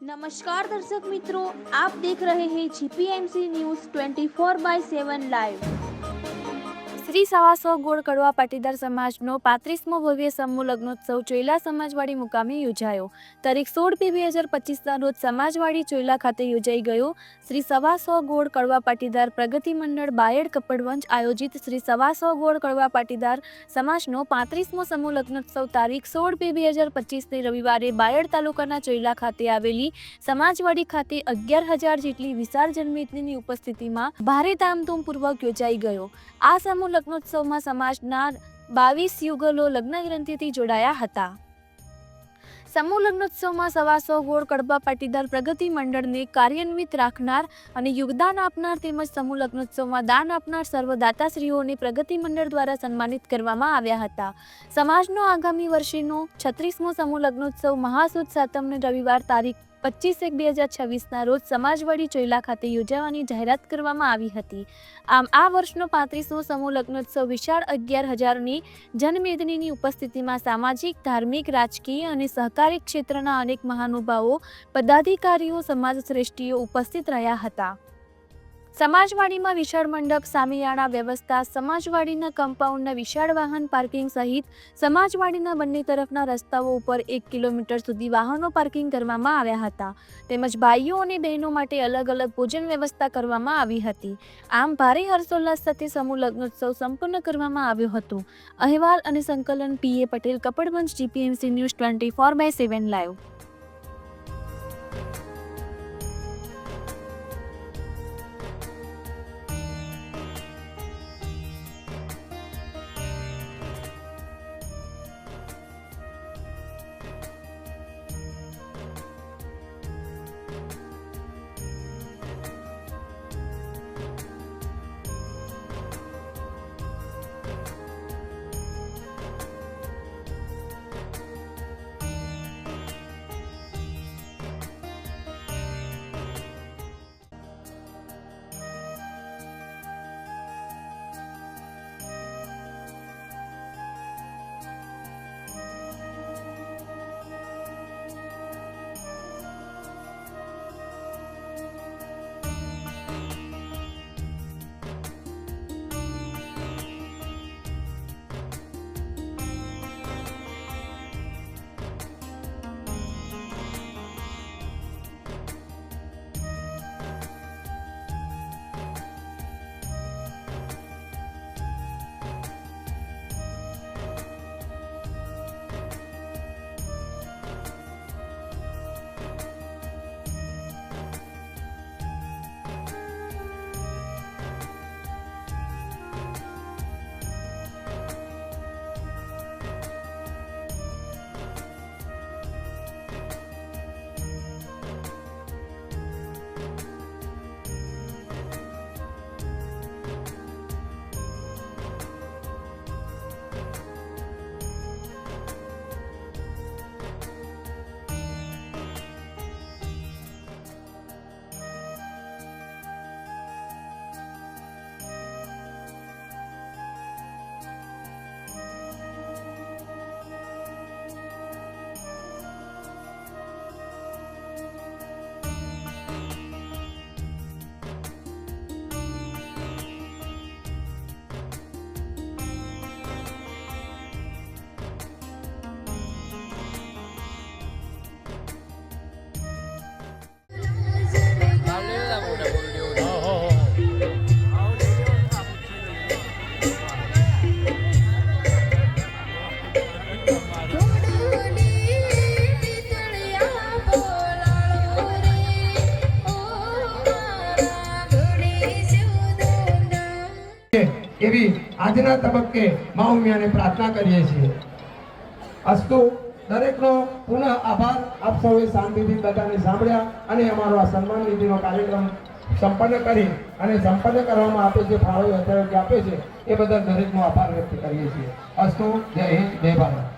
नमस्कार दर्शक मित्रों, आप देख रहे हैं जीपीएमसी न्यूज 24/7 लाइव। श्री सवासो गोड़ कड़वा पाटीदार समाजनो 35मो भव्य समूह लग्नोत्सव ચોયલા સમાજવાડી મુકામે યોજાયો। તારીખ 16/2/2025 રોજ સમાજવાડી ચોયલા ખાતે યોજાઈ ગયો। શ્રી સવાસો ગોળ કડવા પાટીદાર પ્રગતિ મંડળ બાયડ કપડવંજ આયોજિત શ્રી સવાસો ગોળ કડવા પાટીદાર સમાજનો 35મો સમૂહ લગ્નોત્સવ તારીખ 16/2/2025 રવિવારે બાયડ તાલુકાના ચોયલા ખાતે આવેલી સમાજવાડી ખાતે 11,000 જેટલી વિશાળ જનમેદનીની ઉપસ્થિતિમાં ભારે ધામધૂમપૂર્વક યોજાઈ ગયો। આ સમૂહ લગ્નોત્સવમાં સમાજના 22 યુગલો લગ્ન ગ્રંથિથી જોડાયા હતા। સમૂહ લગ્નોત્સવમાં સવાસો ગોળ કડવા પાટીદાર પ્રગતિ મંડળને કાર્યાન્વિત રાખનાર અને યોગદાન આપનાર તેમજ સમૂહ લગ્નોત્સવમાં દાન આપનાર સર્વ દાતાશ્રીઓને પ્રગતિ મંડળ દ્વારા સન્માનિત કરવામાં આવ્યા હતા। સમાજનો આગામી વર્ષનો 36મો સમૂહ લગ્નોત્સવ મહાસુદ સાતમને રવિવાર તારીખ 25/1/2026 રોજ સમાજવાડી ચોયલા ખાતે યોજાવાની જાહેરાત કરવામાં આવી હતી। આમ આ વર્ષનો 35મો સમૂહ લગ્નોત્સવ વિશાળ 11,000ની જનમેદનીની ઉપસ્થિતિમાં સામાજિક, ધાર્મિક, રાજકીય અને સહકારી ક્ષેત્રના અનેક મહાનુભાવો, પદાધિકારીઓ, સમાજ શ્રેષ્ઠીઓ ઉપસ્થિત રહ્યા હતા। સમાજવાડીમાં વિશાળ મંડપ, સામિયાણા વ્યવસ્થા, સમાજવાડીના કમ્પાઉન્ડના વિશાળ વાહન પાર્કિંગ સહિત સમાજવાડીના બંને તરફના રસ્તાઓ ઉપર 1 કિલોમીટર સુધી વાહનો પાર્કિંગ કરવામાં આવ્યા હતા। તેમજ ભાઈઓ અને બહેનો માટે અલગ અલગ ભોજન વ્યવસ્થા કરવામાં આવી હતી। આમ ભારે હર્ષોલ્લાસ સાથે સમૂહ લગ્નોત્સવ સંપન્ન કરવામાં આવ્યો હતો। અહેવાલ અને સંકલન PA Patel, Kapadvanj, GPMC news 24/7 live. એવી આજના તબક્કે મા ઉમિયાને પ્રાર્થના કરીએ છીએ। અસ્તુ દરેકનો પુનઃ આભાર। આપ સૌએ શાંતિથી બધાને સાંભળ્યા અને અમારો આ સન્માન વિધિનો કાર્યક્રમ સંપન્ન કરી અને સંપન્ન કરવામાં આપે છે ફાળો યથાયોગ્ય આપે છે એ બદલ દરેકનો આભાર વ્યક્ત કરીએ છીએ। અસ્તુ, જય હિન્દ, જય ભારત।